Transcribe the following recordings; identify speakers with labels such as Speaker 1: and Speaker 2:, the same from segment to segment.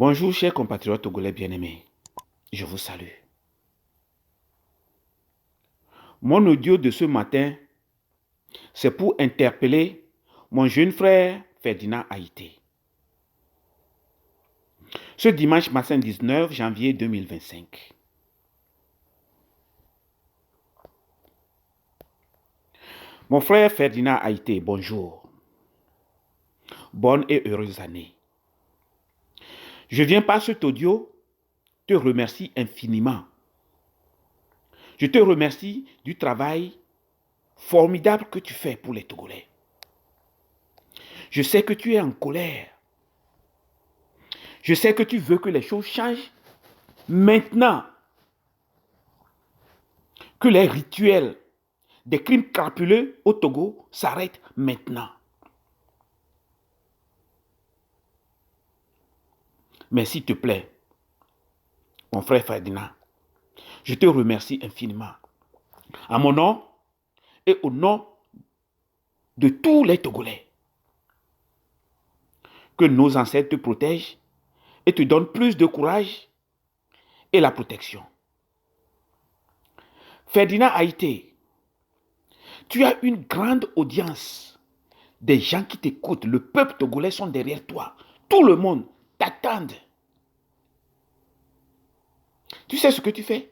Speaker 1: Bonjour, chers compatriotes togolais bien-aimés. Je vous salue. Mon audio de ce matin, c'est pour interpeller mon jeune frère Ferdinand Haïté. Ce dimanche matin 19 janvier 2025. Mon frère Ferdinand Haïté, bonjour. Bonne et heureuse année. Je viens par cet audio te remercier infiniment. Je te remercie du travail formidable que tu fais pour les Togolais. Je sais que tu es en colère. Je sais que tu veux que les choses changent maintenant. Que les rituels des crimes crapuleux au Togo s'arrêtent maintenant. Mais s'il te plaît, mon frère Ferdinand, je te remercie infiniment. À mon nom et au nom de tous les Togolais. Que nos ancêtres te protègent et te donnent plus de courage et la protection. Ferdinand Haïté, tu as une grande audience. Des gens qui t'écoutent, le peuple togolais sont derrière toi. Tout le monde t'attend. Tu sais ce que tu fais?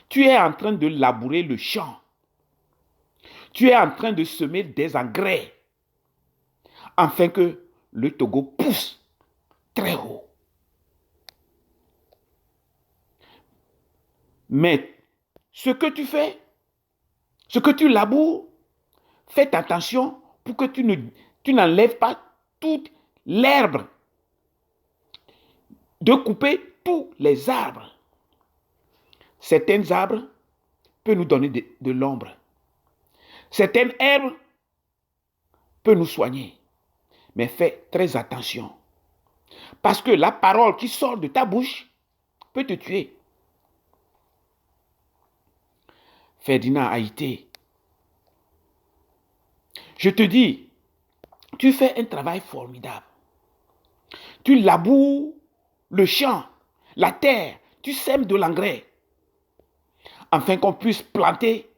Speaker 1: Tu es en train de labourer le champ. Tu es en train de semer des engrais afin que le Togo pousse très haut. Mais ce que tu fais, ce que tu laboures, fais attention pour que tu n'enlèves pas toute l'herbe. De couper tous les arbres. Certains arbres peuvent nous donner de l'ombre. Certaines herbes peuvent nous soigner. Mais fais très attention. Parce que la parole qui sort de ta bouche peut te tuer. Ferdinand Haïté, je te dis, tu fais un travail formidable. Tu laboures le champ, la terre, tu sèmes de l'engrais, afin qu'on puisse planter.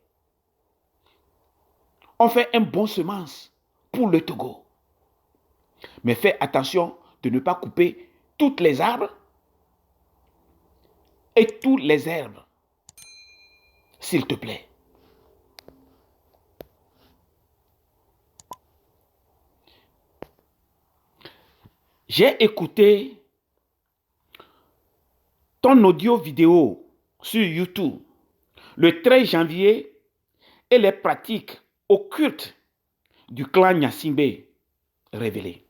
Speaker 1: On fait un bon semence pour le Togo. Mais fais attention de ne pas couper toutes les arbres et toutes les herbes. S'il te plaît. J'ai écouté ton audio vidéo sur YouTube le 13 janvier et les pratiques occultes du clan Gnassingbé révélées.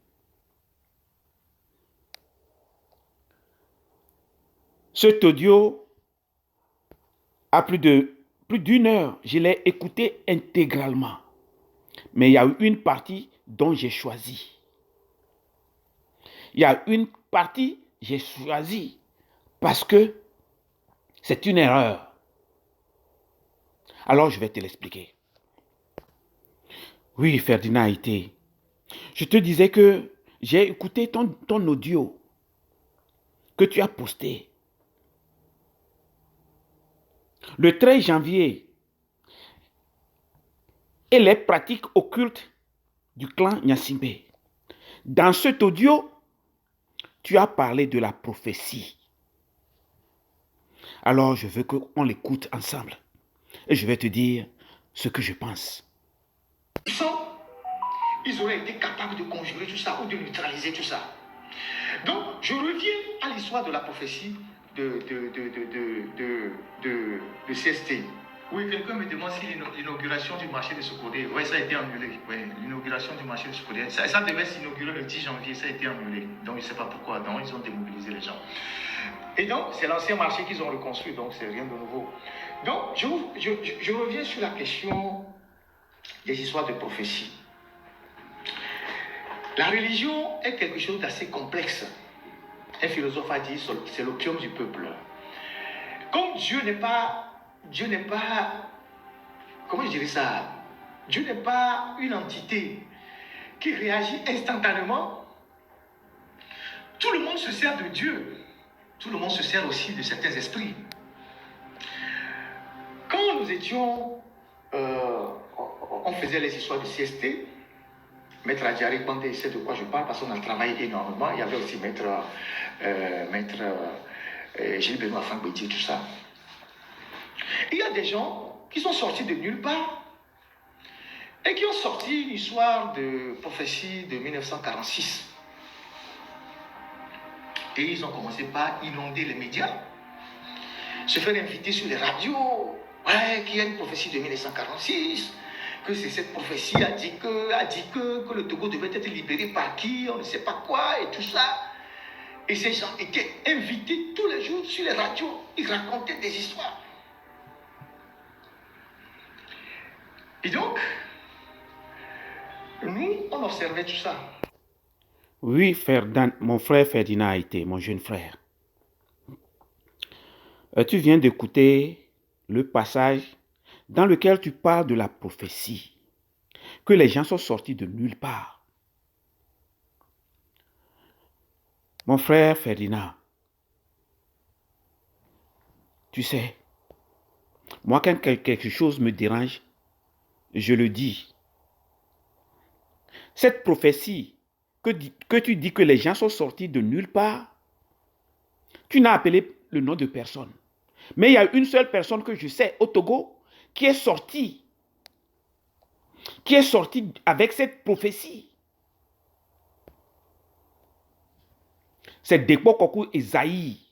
Speaker 1: Cet audio a plus d'une heure, je l'ai écouté intégralement. Mais il y a eu une partie dont j'ai choisi. Il y a une partie j'ai choisi parce que c'est une erreur. Alors je vais te l'expliquer. Oui, Ferdinand Haïté, je te disais que j'ai écouté ton audio que tu as posté le 13 janvier et les pratiques occultes du clan Gnassingbé. Dans cet audio, tu as parlé de la prophétie. Alors je veux qu'on l'écoute ensemble. Et je vais te dire ce que je pense.
Speaker 2: Ils auraient été capables de conjurer tout ça ou de neutraliser tout ça. Donc, je reviens à l'histoire de la prophétie de CST. Oui, quelqu'un me demande si l'inauguration du marché de Sokodé, oui, ça a été annulé. Oui, l'inauguration du marché de Sokodé, ça devait s'inaugurer le 10 janvier, ça a été annulé. Donc, je ne sais pas pourquoi. Donc, ils ont démobilisé les gens. Et donc, c'est l'ancien marché qu'ils ont reconstruit, donc c'est rien de nouveau. Donc, je reviens sur la question des histoires de prophétie. La religion est quelque chose d'assez complexe. Un philosophe a dit, c'est l'opium du peuple. Comme Dieu n'est pas, comment je dirais ça? Dieu n'est pas une entité qui réagit instantanément. Tout le monde se sert de Dieu. Tout le monde se sert aussi de certains esprits. Quand nous étions, on faisait les histoires de CST, Maître Adjari Bandé sait de quoi je parle parce qu'on a travaillé énormément. Il y avait aussi Maître Gilles Benoît Fangbeti, tout ça. Il y a des gens qui sont sortis de nulle part et qui ont sorti une histoire de prophétie de 1946. Et ils ont commencé par inonder les médias, se faire inviter sur les radios. Ouais, qu'il y a une prophétie de 1946, que c'est cette prophétie a dit que le Togo devait être libéré par qui, on ne sait pas quoi, et tout ça. Et ces gens étaient invités tous les jours sur les radios. Ils racontaient des histoires. Et donc, nous, on observait tout ça.
Speaker 1: Oui, mon frère Ferdinand a été, mon jeune frère. Tu viens d'écouter le passage dans lequel tu parles de la prophétie, que les gens sont sortis de nulle part. Mon frère Ferdinand, tu sais, moi quand quelque chose me dérange, je le dis. Cette prophétie que tu dis que les gens sont sortis de nulle part, tu n'as appelé le nom de personne. Mais il y a une seule personne que je sais au Togo qui est sortie avec cette prophétie. C'est Dekpo Kokou Esaïe.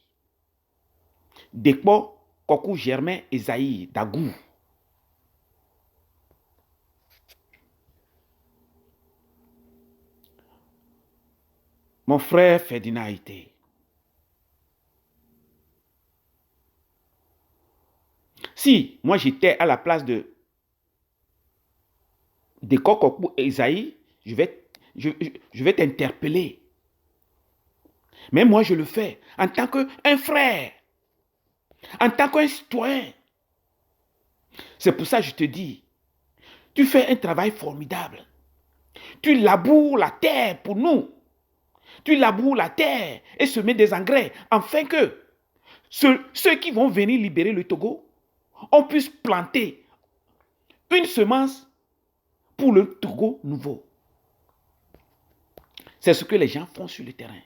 Speaker 1: Dekpo Kokou Germain Esaïe d'Agou. Mon frère Ferdinand a été. Si moi j'étais à la place de Dekpo Kokou Esaïe, je vais t'interpeller. Mais moi, je le fais en tant qu'un frère, en tant qu'un citoyen. C'est pour ça que je te dis, tu fais un travail formidable. Tu laboures la terre pour nous. Tu laboures la terre et semer des engrais, afin que ceux qui vont venir libérer le Togo, on puisse planter une semence pour le Togo nouveau. C'est ce que les gens font sur le terrain.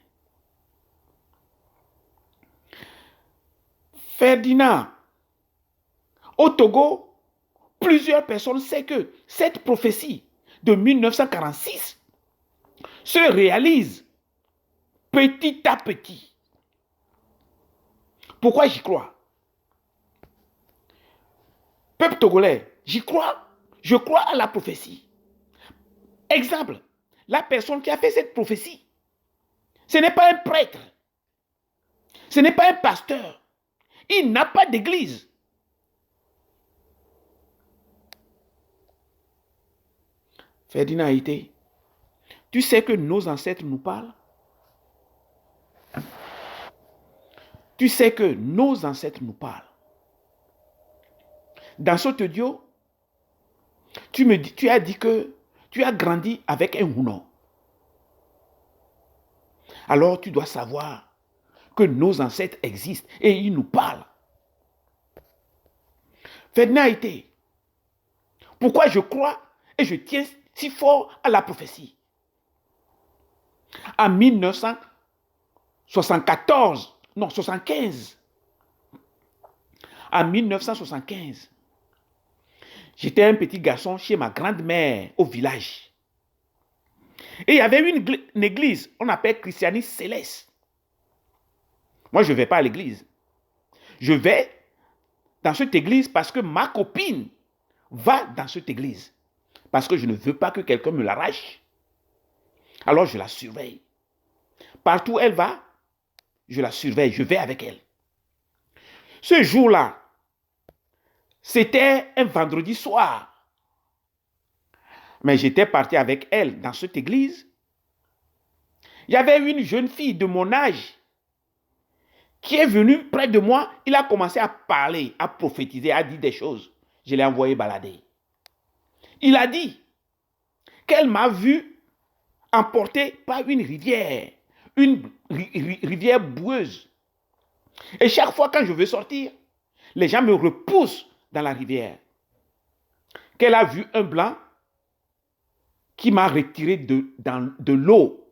Speaker 1: Ferdinand, au Togo, plusieurs personnes savent que cette prophétie de 1946 se réalise petit à petit. Pourquoi j'y crois? Peuple togolais, j'y crois. Je crois à la prophétie. Exemple, la personne qui a fait cette prophétie, ce n'est pas un prêtre. Ce n'est pas un pasteur. Il n'a pas d'église. Ferdinand a été. Tu sais que nos ancêtres nous parlent? Tu sais que nos ancêtres nous parlent. Dans cet audio, tu as dit que tu as grandi avec un Hounon. Alors tu dois savoir que nos ancêtres existent et ils nous parlent. Ferdinand a été. Pourquoi je crois et je tiens si fort à la prophétie? En 1974, non, 75. En 1975, j'étais un petit garçon chez ma grand-mère au village. Et il y avait une église, on appelle Christianisme Céleste. Moi, je ne vais pas à l'église. Je vais dans cette église parce que ma copine va dans cette église. Parce que je ne veux pas que quelqu'un me l'arrache. Alors, je la surveille. Partout où elle va, je la surveille, je vais avec elle. Ce jour-là, c'était un vendredi soir. Mais j'étais parti avec elle dans cette église. Il y avait une jeune fille de mon âge qui est venue près de moi. Il a commencé à parler, à prophétiser, à dire des choses. Je l'ai envoyé balader. Il a dit qu'elle m'a vu emporté par une rivière, une rivière boueuse. Et chaque fois quand je veux sortir, les gens me repoussent dans la rivière. Qu'elle a vu un blanc qui m'a retiré de l'eau.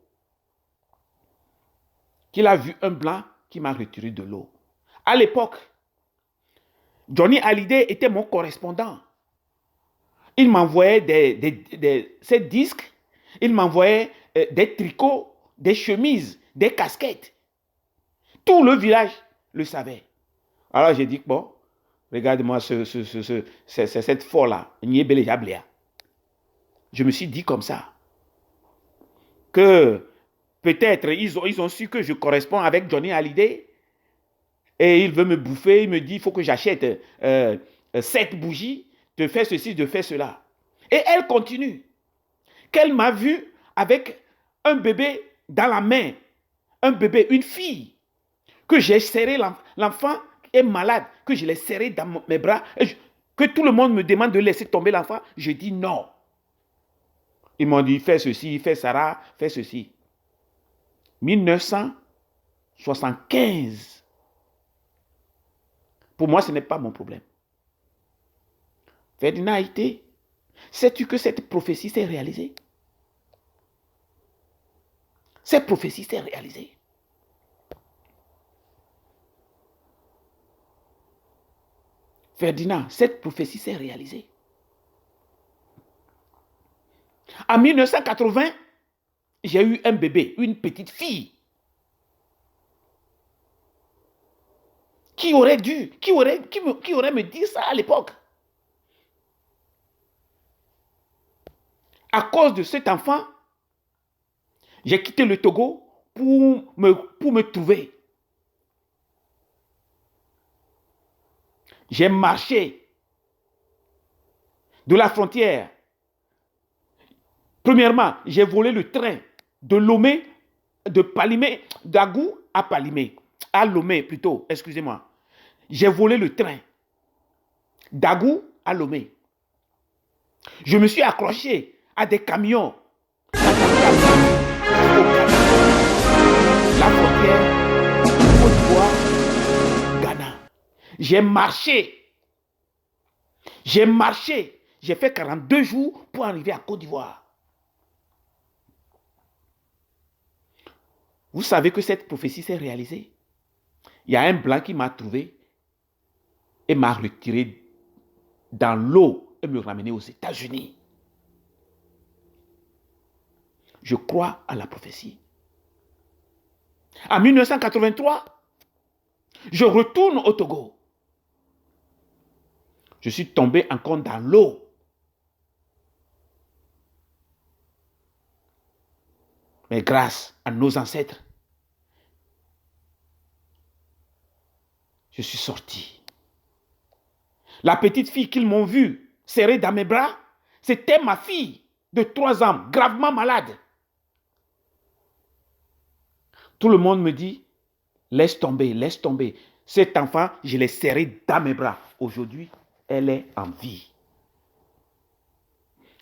Speaker 1: Qu'il a vu un blanc qui m'a retiré de l'eau. À l'époque, Johnny Hallyday était mon correspondant. Il m'envoyait ses disques, il m'envoyait des tricots, des chemises, des casquettes. Tout le village le savait. Alors j'ai dit, bon, regarde-moi cette folle-là. Je me suis dit comme ça, que peut-être ils ont su que je corresponds avec Johnny Hallyday et il veut me bouffer, il me dit, il faut que j'achète 7 bougies, de faire ceci, de faire cela. Et elle continue. Qu'elle m'a vu avec un bébé dans la main, un bébé, une fille, que j'ai serré, l'enfant est malade, que je l'ai serré dans mes bras, que tout le monde me demande de laisser tomber l'enfant, je dis non. Ils m'ont dit, fais ceci, fais Sarah, fais ceci. 1975. Pour moi, ce n'est pas mon problème. Ferdinand Haïté, sais-tu que cette prophétie s'est réalisée? Cette prophétie s'est réalisée. Ferdinand, cette prophétie s'est réalisée. En 1980, j'ai eu un bébé, une petite fille. Qui aurait me dit ça à l'époque? À cause de cet enfant, j'ai quitté le Togo pour me trouver. J'ai marché de la frontière. Premièrement, j'ai volé le train de Lomé, de Palimé, d'Agou à Palimé, à Lomé plutôt, excusez-moi. J'ai volé le train d'Agou à Lomé. Je me suis accroché à des camions. La frontière, Côte d'Ivoire, Ghana. J'ai marché. J'ai fait 42 jours pour arriver à Côte d'Ivoire. Vous savez que cette prophétie s'est réalisée. Il y a un blanc qui m'a trouvé et m'a retiré dans l'eau et me ramené aux États-Unis. Je crois à la prophétie. En 1983, je retourne au Togo. Je suis tombé encore dans l'eau. Mais grâce à nos ancêtres, je suis sorti. La petite fille qu'ils m'ont vue serrée dans mes bras, c'était ma fille de 3 ans, gravement malade. Tout le monde me dit, laisse tomber, laisse tomber. Cet enfant, je l'ai serré dans mes bras. Aujourd'hui, elle est en vie.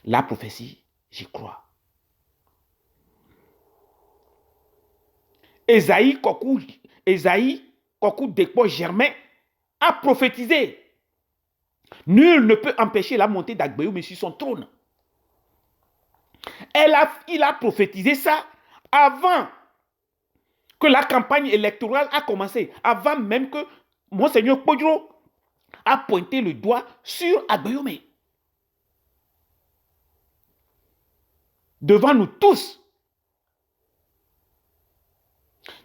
Speaker 1: La prophétie, j'y crois. Esaïe Kokou Dekpo Germain a prophétisé. Nul ne peut empêcher la montée d'Agbéoumé sur son trône. Il a prophétisé ça avant que la campagne électorale a commencé, avant même que Monseigneur Kodjo a pointé le doigt sur Agbéoumé. Devant nous tous,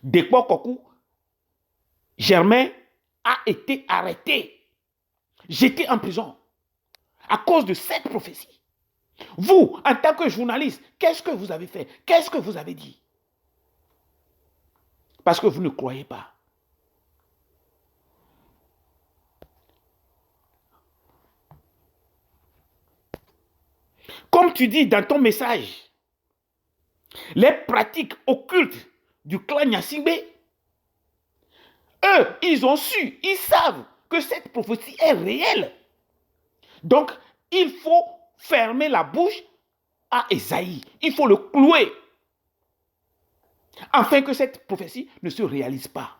Speaker 1: Dekpo Kokou Germain a été arrêté, jeté en prison à cause de cette prophétie. Vous, en tant que journaliste, qu'est-ce que vous avez fait? Qu'est-ce que vous avez dit? Parce que vous ne croyez pas. Comme tu dis dans ton message, les pratiques occultes du clan Nyasingbe, eux, ils ont su, ils savent que cette prophétie est réelle. Donc, il faut fermer la bouche à Esaïe. Il faut le clouer. afin que cette prophétie ne se réalise pas.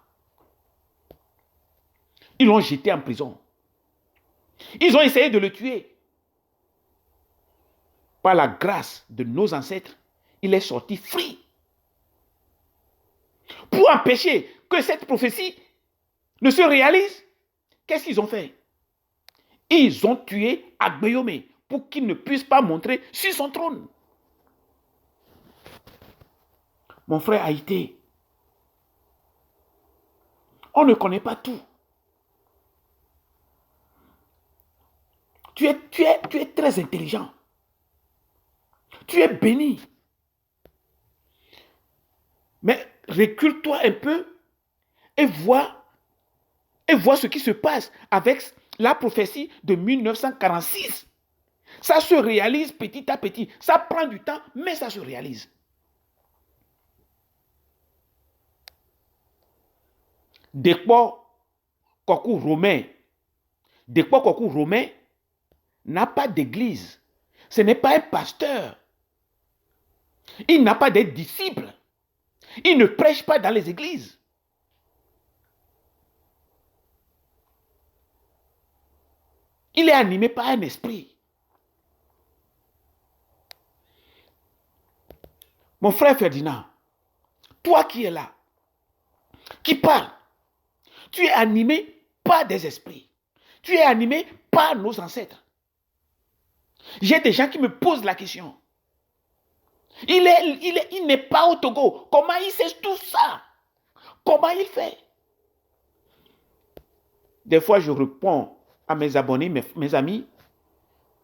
Speaker 1: Ils l'ont jeté en prison. Ils ont essayé de le tuer. Par la grâce de nos ancêtres, il est sorti free. Pour empêcher que cette prophétie ne se réalise, qu'est-ce qu'ils ont fait? Ils ont tué Agbeyome pour qu'il ne puisse pas montrer sur son trône. Mon frère Haïté, on ne connaît pas tout. Tu es très intelligent. Tu es béni. Mais recule-toi un peu et vois ce qui se passe avec la prophétie de 1946. Ça se réalise petit à petit. Ça prend du temps, mais ça se réalise. Dekpo Kokou Romain n'a pas d'église. Ce n'est pas un pasteur. Il n'a pas de disciples. Il ne prêche pas dans les églises. Il est animé par un esprit. Mon frère Ferdinand, toi qui es là, qui parle, tu es animé par des esprits. Tu es animé par nos ancêtres. J'ai des gens qui me posent la question. Il n'est pas au Togo. Comment il sait tout ça? Comment il fait? Des fois, je réponds à mes abonnés, mes amis,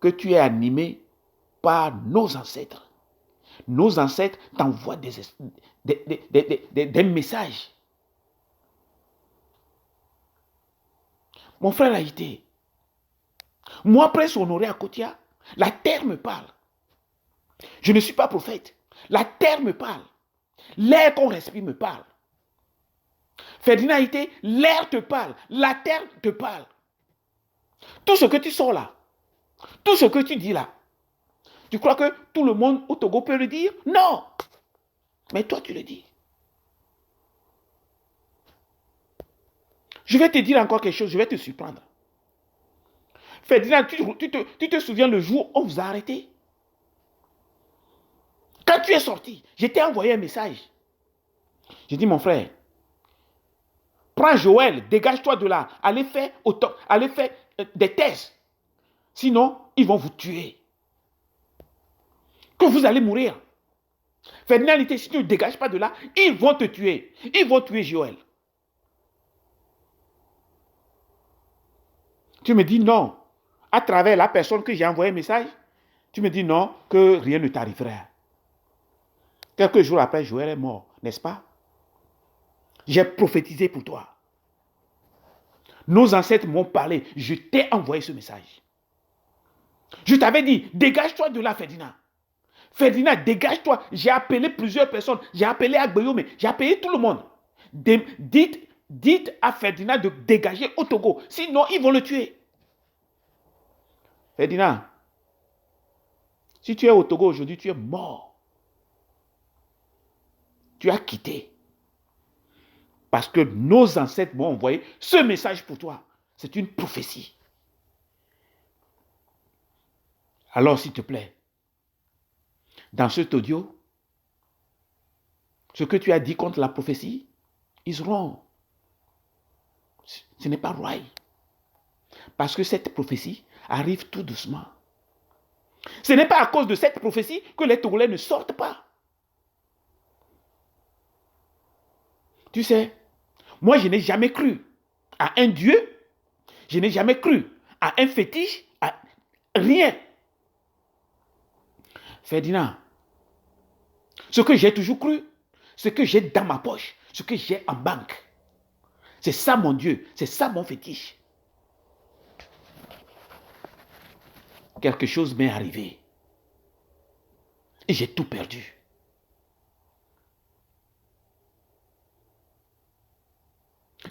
Speaker 1: que tu es animé par nos ancêtres. Nos ancêtres t'envoient des messages. Mon frère Haïté, moi, Prince Honoré Akotia, la terre me parle. Je ne suis pas prophète. La terre me parle. L'air qu'on respire me parle. Ferdinand Haïté, l'air te parle. La terre te parle. Tout ce que tu sors là, tout ce que tu dis là, tu crois que tout le monde au Togo peut le dire? Non. Mais toi, tu le dis. Je vais te dire encore quelque chose, je vais te surprendre. Ferdinand, tu te souviens le jour où on vous a arrêté? Quand tu es sorti, je t'ai envoyé un message. J'ai dit, mon frère, prends Joël, dégage-toi de là, allez faire des tests. Sinon, ils vont vous tuer. Que vous allez mourir. Ferdinand, si tu ne dégages pas de là, ils vont te tuer. Ils vont tuer Joël. Tu me dis non. À travers la personne que j'ai envoyé un message, tu me dis non, que rien ne t'arrivera. Quelques jours après, Joël est mort, n'est-ce pas? J'ai prophétisé pour toi. Nos ancêtres m'ont parlé. Je t'ai envoyé ce message. Je t'avais dit, dégage-toi de là, Ferdinand. Ferdinand, dégage-toi. J'ai appelé plusieurs personnes. J'ai appelé Agbeyome. J'ai appelé tout le monde. Dites à Ferdinand de dégager au Togo. Sinon, ils vont le tuer. Ferdinand, si tu es au Togo aujourd'hui, tu es mort. Tu as quitté. Parce que nos ancêtres m'ont envoyé ce message pour toi. C'est une prophétie. Alors, s'il te plaît, dans cet audio, ce que tu as dit contre la prophétie, is wrong. Ce n'est pas right. Parce que cette prophétie arrive tout doucement. Ce n'est pas à cause de cette prophétie que les Togolais ne sortent pas. Tu sais, moi je n'ai jamais cru à un Dieu, je n'ai jamais cru à un fétiche, à rien. Ferdinand, ce que j'ai toujours cru, ce que j'ai dans ma poche, ce que j'ai en banque, c'est ça mon Dieu, c'est ça mon fétiche. Quelque chose m'est arrivé et j'ai tout perdu.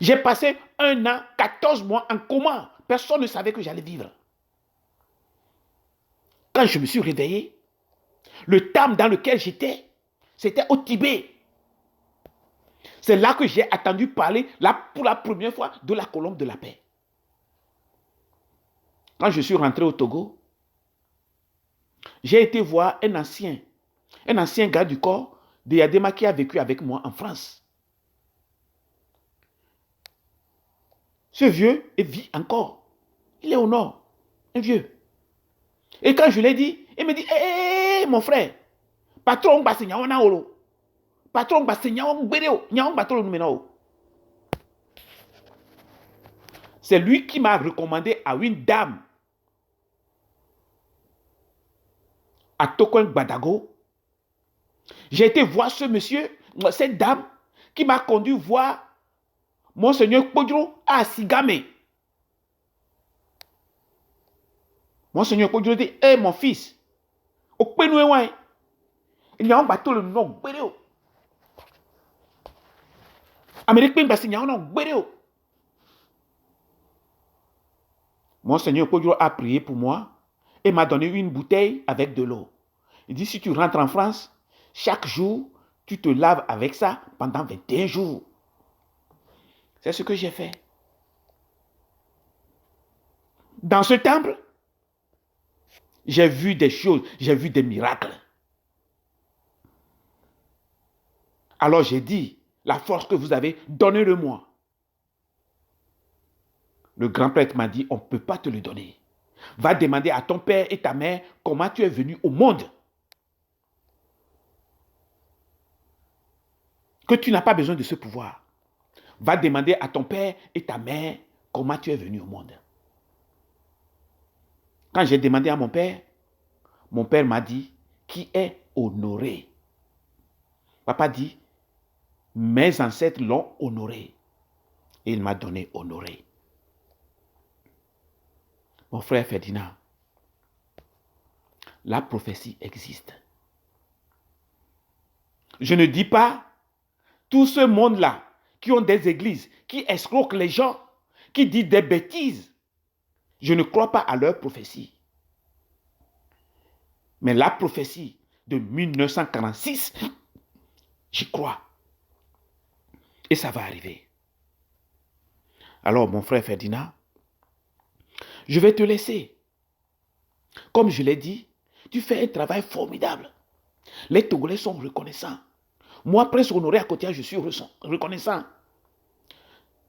Speaker 1: J'ai passé 1 an, 14 mois en coma. Personne ne savait que j'allais vivre. Quand je me suis réveillé, le tam dans lequel j'étais, c'était au Tibet. C'est là que j'ai entendu parler pour la première fois de la colombe de la paix. Quand je suis rentré au Togo, j'ai été voir un ancien garde du corps de Yadema qui a vécu avec moi en France. Ce vieux vit encore. Il est au nord, un vieux. Et quand je l'ai dit, il me dit, hé, mon frère, patron, patron, c'est lui qui m'a recommandé à une dame à Tokoin Badago. J'ai été voir ce monsieur, cette dame, qui m'a conduit voir Monseigneur Kodjo à Sigame. Monseigneur Kodjo dit, hé mon fils, au Penoué, il y a un bateau le nom Béréo. Américain, parce qu'il y a un nom Béréo. Monseigneur Kodjo a prié pour moi et m'a donné une bouteille avec de l'eau. Il dit, si tu rentres en France, chaque jour, tu te laves avec ça pendant 21 jours. C'est ce que j'ai fait. Dans ce temple, j'ai vu des choses, j'ai vu des miracles. Alors j'ai dit, la force que vous avez, donnez-le-moi. Le grand prêtre m'a dit, on ne peut pas te le donner. Va demander à ton père et ta mère comment tu es venu au monde. Que tu n'as pas besoin de ce pouvoir. Va demander à ton père et ta mère comment tu es venu au monde. Quand j'ai demandé à mon père m'a dit, qui est honoré. Papa dit, mes ancêtres l'ont honoré. Et il m'a donné honoré. Mon frère Ferdinand, la prophétie existe. Je ne dis pas tout ce monde-là qui ont des églises, qui escroquent les gens, qui disent des bêtises. Je ne crois pas à leur prophétie. Mais la prophétie de 1946, j'y crois. Et ça va arriver. Alors, mon frère Ferdinand, je vais te laisser. Comme je l'ai dit, tu fais un travail formidable. Les Togolais sont reconnaissants. Moi, Prince Honoré Akotia, je suis reconnaissant.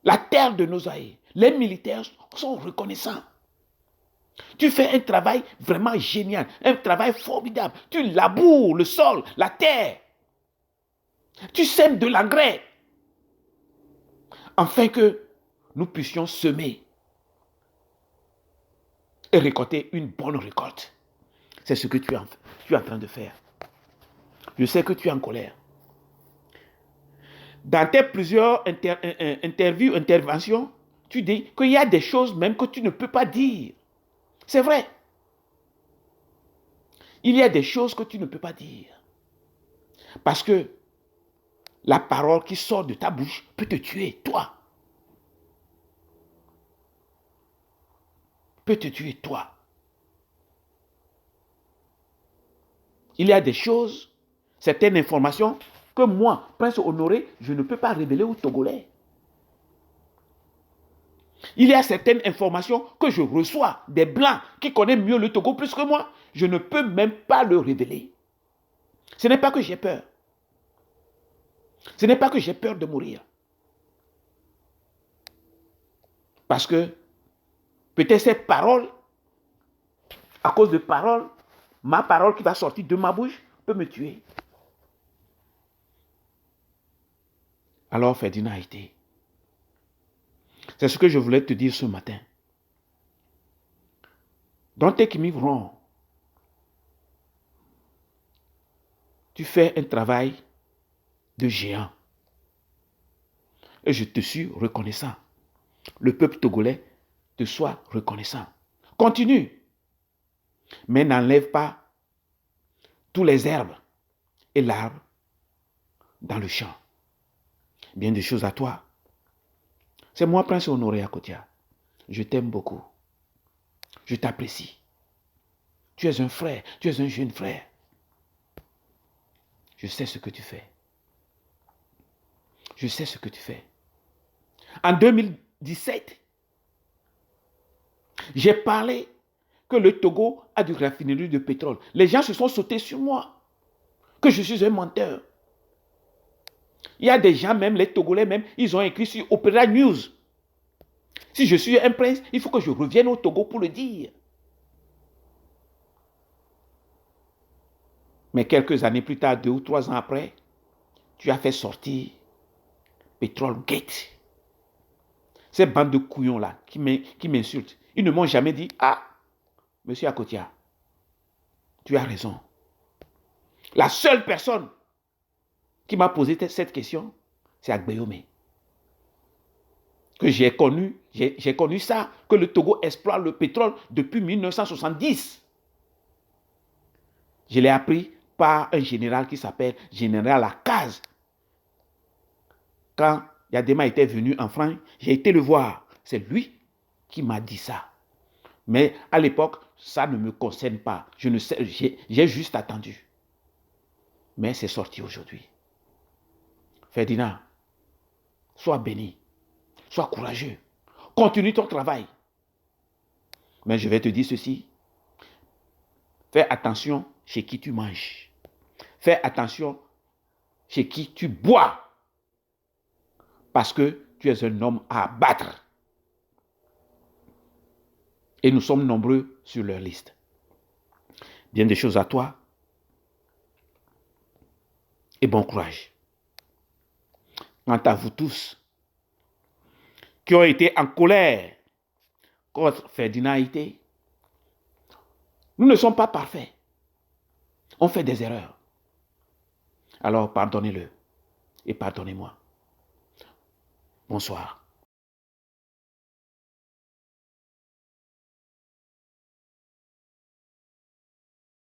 Speaker 1: La terre de nos aïeux, les militaires sont reconnaissants. Tu fais un travail vraiment génial, un travail formidable. Tu laboures le sol, la terre. Tu sèmes de l'engrais. Afin que nous puissions semer et récolter une bonne récolte. C'est ce que tu es en train de faire. Je sais que tu es en colère. Dans tes plusieurs interventions, tu dis qu'il y a des choses même que tu ne peux pas dire. C'est vrai. Il y a des choses que tu ne peux pas dire. Parce que la parole qui sort de ta bouche peut te tuer, toi. Peut te tuer, toi. Il y a des choses, certaines informations, que moi, Prince Honoré, je ne peux pas révéler aux Togolais. Il y a certaines informations que je reçois des Blancs qui connaissent mieux le Togo plus que moi. Je ne peux même pas le révéler. Ce n'est pas que j'ai peur. Ce n'est pas que j'ai peur de mourir. Parce que peut-être ces paroles, à cause de paroles, ma parole qui va sortir de ma bouche peut me tuer. Alors Ferdinand a été. C'est ce que je voulais te dire ce matin. Dans tes Kimi-Vron, tu fais un travail de géant. Et je te suis reconnaissant. Le peuple togolais te soit reconnaissant. Continue. Mais n'enlève pas tous les herbes et l'arbre dans le champ. Bien des choses à toi. C'est moi, Prince Honoré Akotia. Je t'aime beaucoup. Je t'apprécie. Tu es un frère, tu es un jeune frère. Je sais ce que tu fais. Je sais ce que tu fais. En 2017, j'ai parlé que le Togo a du raffinerie de pétrole. Les gens se sont sautés sur moi, que je suis un menteur. Il y a des gens, même les Togolais, même, ils ont écrit sur Opera News. Si je suis un prince, il faut que je revienne au Togo pour le dire. Mais quelques années plus tard, 2 ou 3 ans après, tu as fait sortir Petrol Gate. Ces bandes de couillons-là qui m'insultent, ils ne m'ont jamais dit, ah, monsieur Akotia, tu as raison. La seule personne qui m'a posé cette question, c'est Agbeyome. Que j'ai connu ça, que le Togo exploite le pétrole depuis 1970. Je l'ai appris par un général qui s'appelle Général Lacaz. Quand Yadema était venu en France, j'ai été le voir. C'est lui qui m'a dit ça. Mais à l'époque, ça ne me concerne pas. Je ne sais, j'ai juste attendu. Mais c'est sorti aujourd'hui. Ferdinand, sois béni. Sois courageux. Continue ton travail. Mais je vais te dire ceci. Fais attention chez qui tu manges. Fais attention chez qui tu bois. Parce que tu es un homme à abattre. Et nous sommes nombreux sur leur liste. Bien des choses à toi. Et bon courage. Quant à vous tous qui ont été en colère contre Ferdinand Haïté, nous ne sommes pas parfaits. On fait des erreurs. Alors pardonnez-le et pardonnez-moi. Bonsoir.